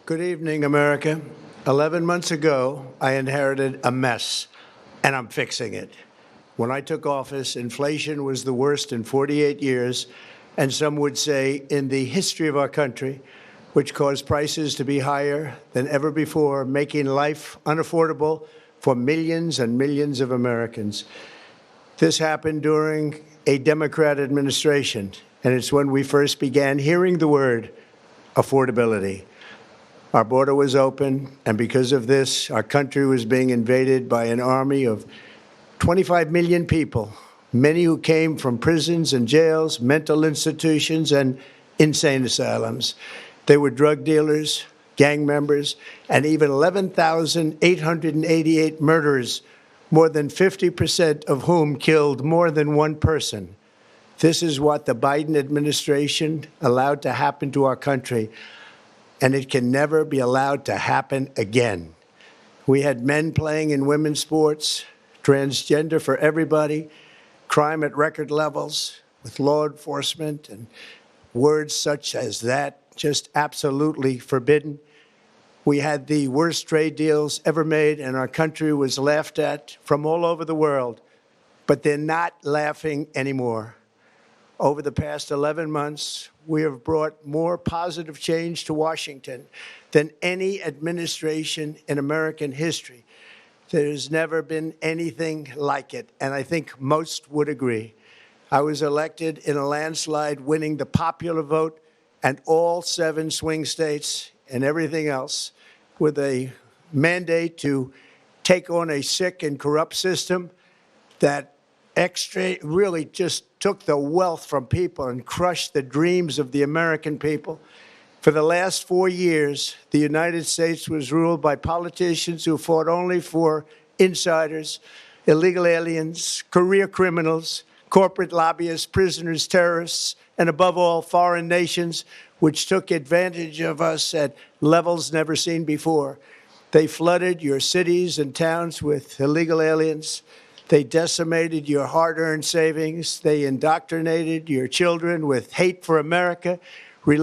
Good evening, America. 11 months ago, I inherited a mess, and I'm fixing it. When I took office, inflation was the worst in 48 years, and some would say in the history of our country, which caused prices to be higher than ever before, making life unaffordable for millions and millions of Americans. This happened during a Democrat administration, and it's when we first began hearing the word affordability. Our border was open, and because of this, our country was being invaded by an army of 25 million people, many who came from prisons and jails, mental institutions, and insane asylums. They were drug dealers, gang members, and even 11,888 murderers, more than 50% of whom killed more than one person. This is what the Biden administration allowed to happen to our country, and it can never be allowed to happen again. We had men playing in women's sports, transgender for everybody, crime at record levels with law enforcement, and words such as that just absolutely forbidden. We had the worst trade deals ever made, and our country was laughed at from all over the world. But they're not laughing anymore. Over the past 11 months, we have brought more positive change to Washington than any administration in American history. There has never been anything like it, and I think most would agree. I was elected in a landslide, winning the popular vote and all 7 swing states and everything else, with a mandate to take on a sick and corrupt system that really just took the wealth from people and crushed the dreams of the American people. For the last 4 years, the United States was ruled by politicians who fought only for insiders, illegal aliens, career criminals, corporate lobbyists, prisoners, terrorists, and above all, foreign nations, which took advantage of us at levels never seen before. They flooded your cities and towns with illegal aliens. They decimated your hard-earned savings. They indoctrinated your children with hate for America. They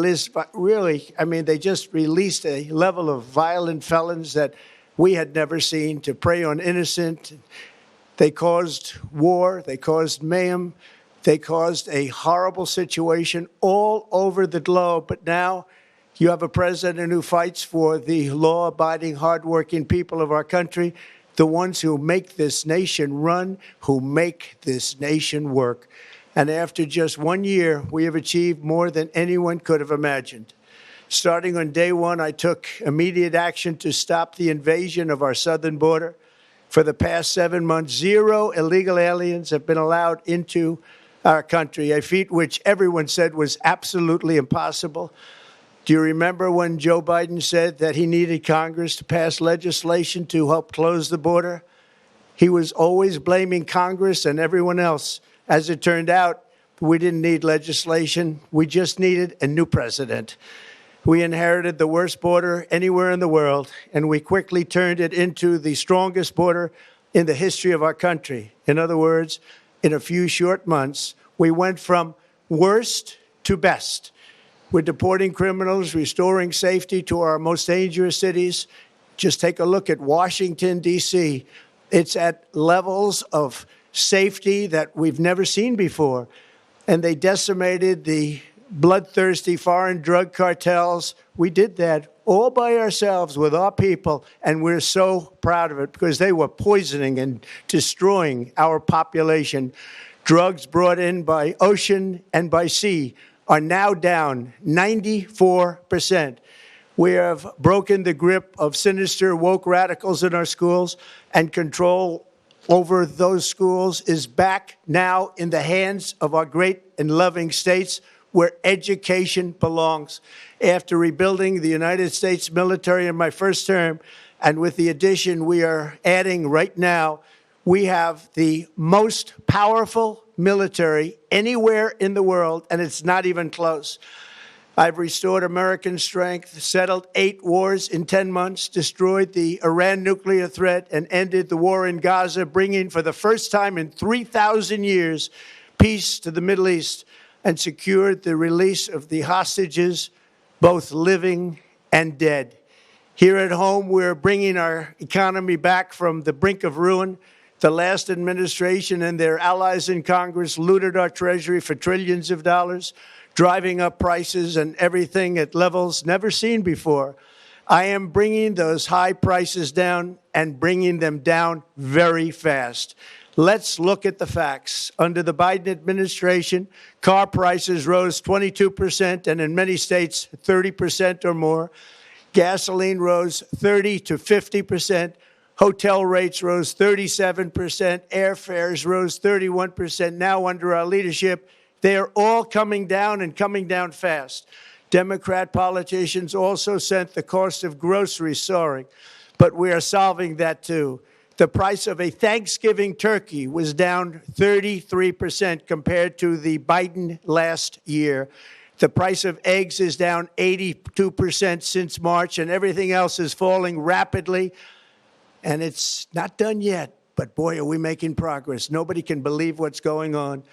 just released a level of violent felons that we had never seen to prey on innocent. They caused war. They caused mayhem. They caused a horrible situation all over the globe. But now you have a president who fights for the law-abiding, hardworking people of our country, the ones who make this nation run, who make this nation work. And after just 1 year, we have achieved more than anyone could have imagined. Starting on day one, I took immediate action to stop the invasion of our southern border. For the past 7 months, 0 illegal aliens have been allowed into our country, a feat which everyone said was absolutely impossible. Do you remember when Joe Biden said that he needed Congress to pass legislation to help close the border? He was always blaming Congress and everyone else. As it turned out, we didn't need legislation. We just needed a new president. We inherited the worst border anywhere in the world, and we quickly turned it into the strongest border in the history of our country. In other words, in a few short months, we went from worst to best. We're deporting criminals, restoring safety to our most dangerous cities. Just take a look at Washington, D.C. It's at levels of safety that we've never seen before. And they decimated the bloodthirsty foreign drug cartels. We did that all by ourselves with our people, and we're so proud of it because they were poisoning and destroying our population. Drugs brought in by ocean and by sea are now down 94%. We have broken the grip of sinister woke radicals in our schools, and control over those schools is back now in the hands of our great and loving states where education belongs. After rebuilding the United States military in my first term, and with the addition we are adding right now, we have the most powerful military anywhere in the world, and it's not even close. I've restored American strength, settled 8 wars in 10 months, destroyed the Iran nuclear threat, and ended the war in Gaza, bringing for the first time in 3,000 years peace to the Middle East, and secured the release of the hostages, both living and dead. Here at home, we're bringing our economy back from the brink of ruin. The last administration and their allies in Congress looted our Treasury for trillions of dollars, driving up prices and everything at levels never seen before. I am bringing those high prices down and bringing them down very fast. Let's look at the facts. Under the Biden administration, car prices rose 22% and in many states 30% or more. Gasoline rose 30 to 50%. Hotel rates rose 37%. Airfares rose 31%. Now, under our leadership, they are all coming down and coming down fast. Democrat politicians also sent the cost of groceries soaring, but we are solving that too. The price of a Thanksgiving turkey was down 33% compared to the Biden last year. The price of eggs is down 82% since March, and everything else is falling rapidly. And it's not done yet, but boy, are we making progress. Nobody can believe what's going on.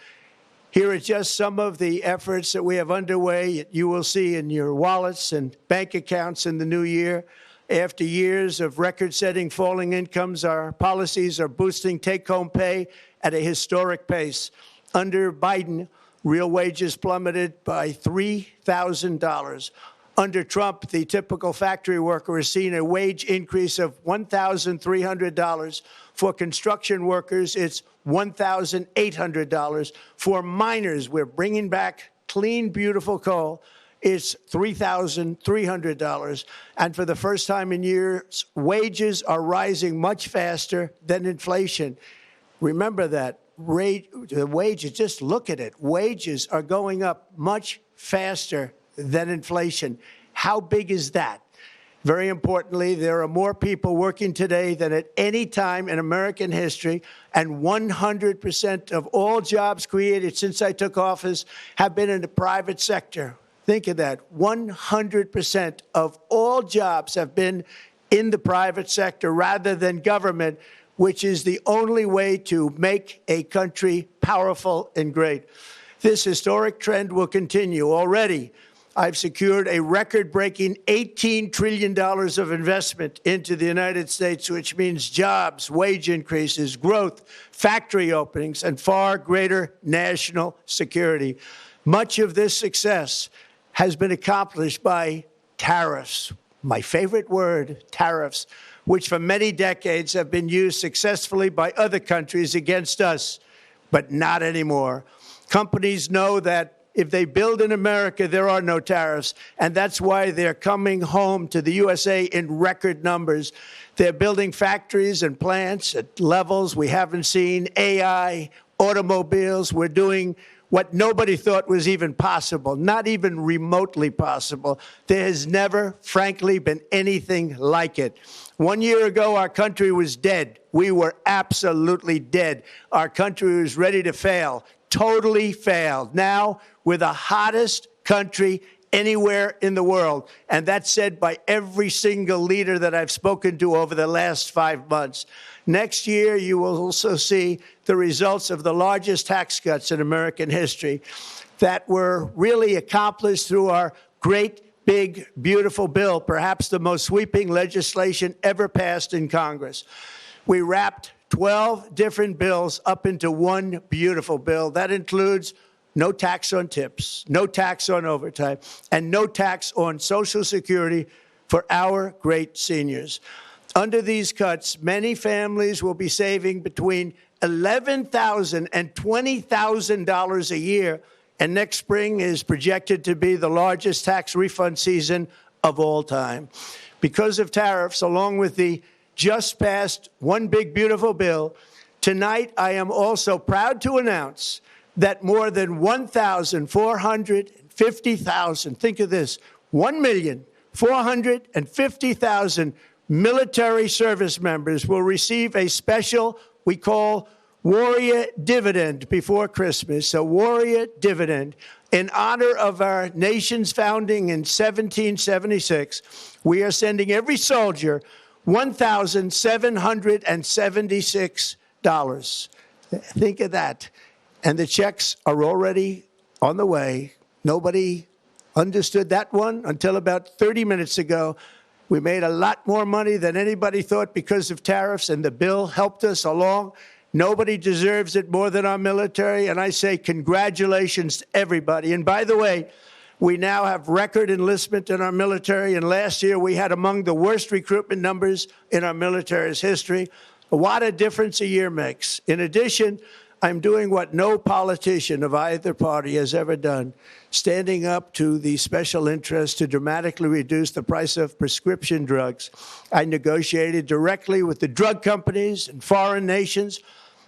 Here are just some of the efforts that we have underway. You will see in your wallets and bank accounts in the new year. After years of record-setting falling incomes, our policies are boosting take-home pay at a historic pace. Under Biden, real wages plummeted by $3,000. Under Trump, the typical factory worker has seen a wage increase of $1,300. For construction workers, it's $1,800. For miners, we're bringing back clean, beautiful coal. It's $3,300. And for the first time in years, wages are rising much faster than inflation. Remember that. The wages, just look at it. Wages are going up much faster than inflation. How big is that? Very importantly, there are more people working today than at any time in American history, and 100% of all jobs created since I took office have been in the private sector. Think of that. 100% of all jobs have been in the private sector rather than government, which is the only way to make a country powerful and great. This historic trend will continue. Already, I've secured a record-breaking $18 trillion of investment into the United States, which means jobs, wage increases, growth, factory openings, and far greater national security. Much of this success has been accomplished by tariffs. My favorite word, tariffs, which for many decades have been used successfully by other countries against us, but not anymore. Companies know that if they build in America, there are no tariffs, and that's why they're coming home to the USA in record numbers. They're building factories and plants at levels we haven't seen, AI, automobiles. We're doing what nobody thought was even possible, not even remotely possible. There has never, frankly, been anything like it. 1 year ago, our country was dead. We were absolutely dead. Our country was ready to fail, totally failed. Now, we're the hottest country anywhere in the world, and that's said by every single leader that I've spoken to over the last 5 months. Next year, you will also see the results of the largest tax cuts in American history that were really accomplished through our great, big, beautiful bill, perhaps the most sweeping legislation ever passed in Congress. We wrapped 12 different bills up into one beautiful bill. That includes no tax on tips, no tax on overtime, and no tax on Social Security for our great seniors. Under these cuts, many families will be saving between $11,000 and $20,000 a year, and next spring is projected to be the largest tax refund season of all time. Because of tariffs, along with the just passed One Big Beautiful Bill, tonight I am also proud to announce that more than 1,450,000, think of this, 1,450,000 military service members will receive a special, we call Warrior Dividend before Christmas, a Warrior Dividend. In honor of our nation's founding in 1776, we are sending every soldier $1,776. Think of that. And the checks are already on the way. Nobody understood that one until about 30 minutes ago. We made a lot more money than anybody thought because of tariffs, and the bill helped us along. Nobody deserves it more than our military, and I say congratulations to everybody. And by the way, we now have record enlistment in our military, and last year we had among the worst recruitment numbers in our military's history. What a difference a year makes. In addition, I'm doing what no politician of either party has ever done, standing up to the special interests to dramatically reduce the price of prescription drugs. I negotiated directly with the drug companies and foreign nations,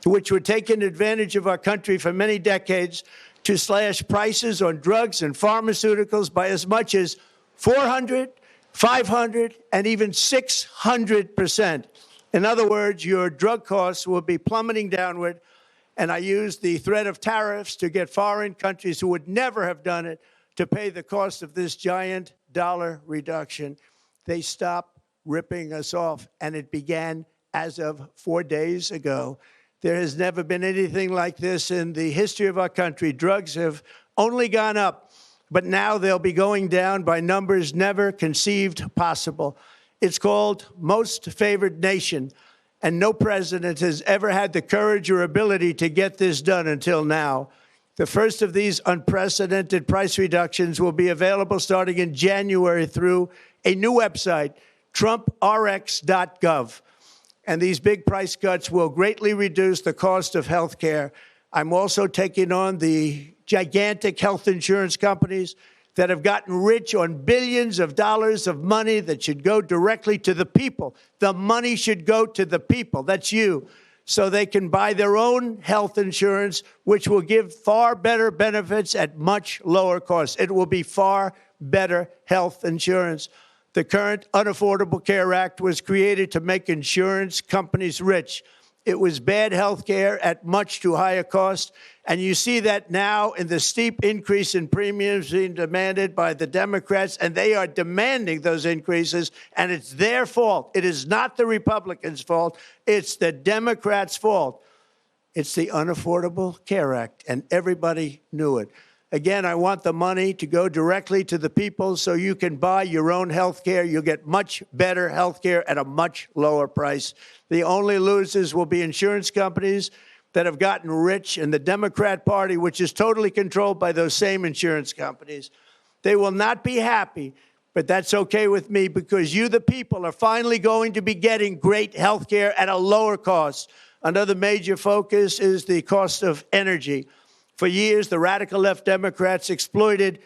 which were taking advantage of our country for many decades, to slash prices on drugs and pharmaceuticals by as much as 400, 500, and even 600%. In other words, your drug costs will be plummeting downward, and I used the threat of tariffs to get foreign countries who would never have done it to pay the cost of this giant dollar reduction. They stopped ripping us off, and it began as of 4 days ago. There has never been anything like this in the history of our country. Drugs have only gone up, but now they'll be going down by numbers never conceived possible. It's called Most Favored Nation, and no president has ever had the courage or ability to get this done until now. The first of these unprecedented price reductions will be available starting in January through a new website, TrumpRx.gov. And these big price cuts will greatly reduce the cost of health care. I'm also taking on the gigantic health insurance companies that have gotten rich on billions of dollars of money that should go directly to the people. The money should go to the people. That's you. So they can buy their own health insurance, which will give far better benefits at much lower costs. It will be far better health insurance. The current Unaffordable Care Act was created to make insurance companies rich. It was bad health care at much too high a cost. And you see that now in the steep increase in premiums being demanded by the Democrats, and they are demanding those increases, and it's their fault. It is not the Republicans' fault. It's the Democrats' fault. It's the Unaffordable Care Act, and everybody knew it. Again, I want the money to go directly to the people so you can buy your own health care. You'll get much better health care at a much lower price. The only losers will be insurance companies that have gotten rich, and the Democrat Party, which is totally controlled by those same insurance companies. They will not be happy, but that's okay with me because you, the people, are finally going to be getting great health care at a lower cost. Another major focus is the cost of energy. For years, the radical left Democrats exploited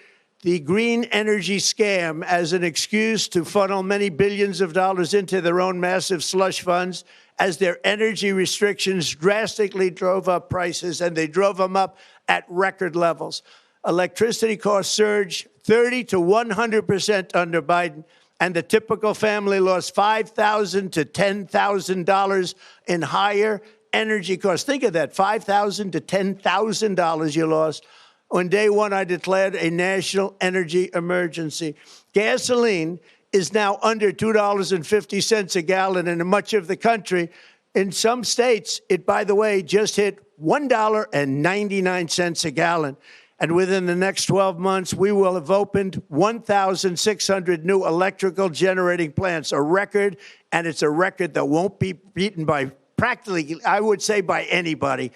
the green energy scam as an excuse to funnel many billions of dollars into their own massive slush funds as their energy restrictions drastically drove up prices, and they drove them up at record levels. Electricity costs surged 30 to 100% under Biden, and the typical family lost $5,000 to $10,000 in higher energy costs. Think of that, $5,000 to $10,000 you lost. On day one, I declared a national energy emergency. Gasoline is now under $2.50 a gallon in much of the country. In some states, it, by the way, just hit $1.99 a gallon. And within the next 12 months, we will have opened 1,600 new electrical generating plants, a record, and it's a record that won't be beaten by practically, I would say, by anybody,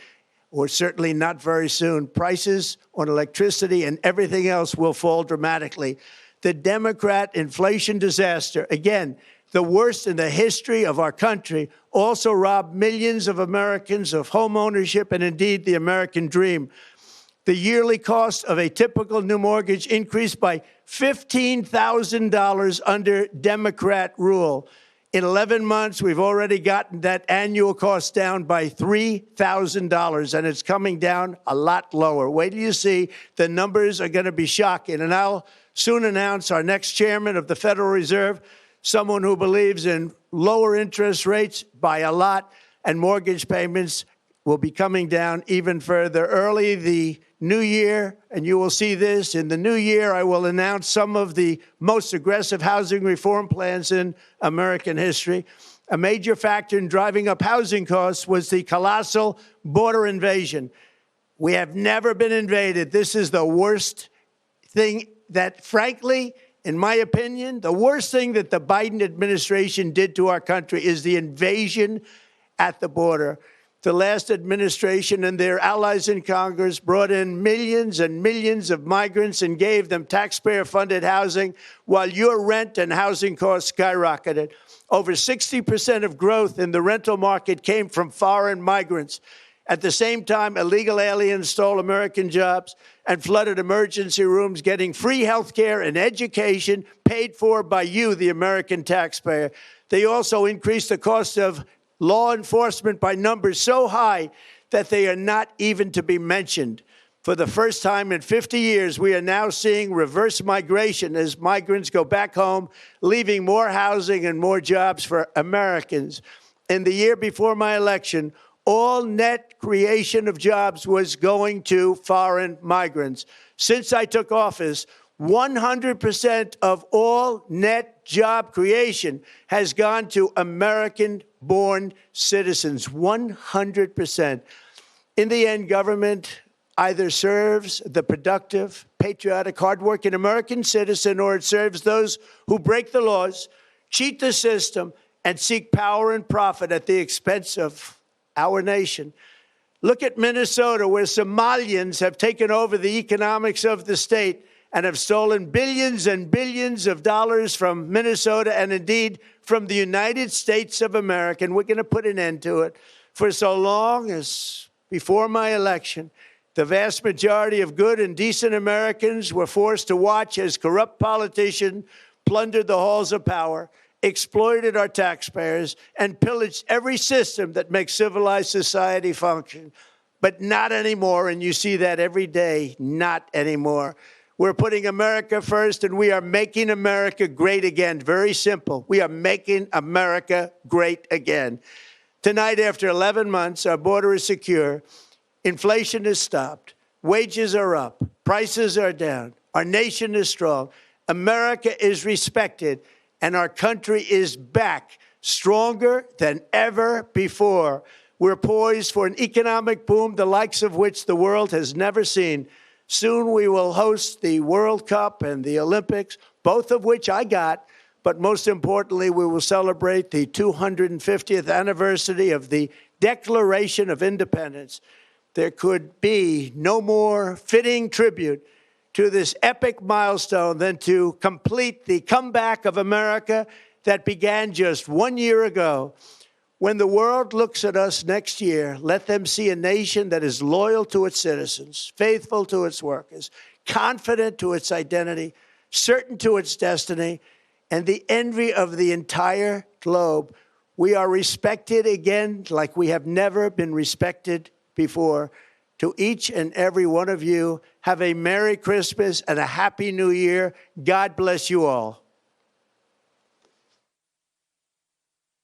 or certainly not very soon. Prices on electricity and everything else will fall dramatically. The Democrat inflation disaster, again, the worst in the history of our country, also robbed millions of Americans of home ownership and indeed the American dream. The yearly cost of a typical new mortgage increased by $15,000 under Democrat rule. In 11 months, we've already gotten that annual cost down by $3,000, and it's coming down a lot lower. Wait till you see. The numbers are going to be shocking. And I'll soon announce our next chairman of the Federal Reserve, someone who believes in lower interest rates by a lot, and mortgage payments will be coming down even further. Early the new year, and you will see this, in the new year, I will announce some of the most aggressive housing reform plans in American history. A major factor in driving up housing costs was the colossal border invasion. We have never been invaded. This is the worst thing that, frankly, in my opinion, the worst thing that the Biden administration did to our country is the invasion at the border. The last administration and their allies in Congress brought in millions and millions of migrants and gave them taxpayer-funded housing while your rent and housing costs skyrocketed. Over 60% of growth in the rental market came from foreign migrants. At the same time, illegal aliens stole American jobs and flooded emergency rooms, getting free health care and education paid for by you, the American taxpayer. They also increased the cost of law enforcement by numbers so high that they are not even to be mentioned. For the first time in 50 years, we are now seeing reverse migration as migrants go back home, leaving more housing and more jobs for Americans. In the year before my election, all net creation of jobs was going to foreign migrants. Since I took office, 100% of all net job creation has gone to American-born citizens, 100%. In the end, government either serves the productive, patriotic, hardworking American citizen, or it serves those who break the laws, cheat the system, and seek power and profit at the expense of our nation. Look at Minnesota, where Somalians have taken over the economics of the state and have stolen billions and billions of dollars from Minnesota and indeed from the United States of America. And we're going to put an end to it. For so long as before my election, the vast majority of good and decent Americans were forced to watch as corrupt politicians plundered the halls of power, exploited our taxpayers, and pillaged every system that makes civilized society function. But not anymore, and you see that every day, not anymore. We're putting America first, and we are making America great again. Very simple. We are making America great again. Tonight, after 11 months, our border is secure. Inflation is stopped. Wages are up. Prices are down. Our nation is strong. America is respected, and our country is back, stronger than ever before. We're poised for an economic boom, the likes of which the world has never seen. Soon we will host the World Cup and the Olympics, both of which I got. But most importantly, we will celebrate the 250th anniversary of the Declaration of Independence. There could be no more fitting tribute to this epic milestone than to complete the comeback of America that began just 1 year ago. When the world looks at us next year, let them see a nation that is loyal to its citizens, faithful to its workers, confident to its identity, certain to its destiny, and the envy of the entire globe. We are respected again like we have never been respected before. To each and every one of you, have a Merry Christmas and a Happy New Year. God bless you all.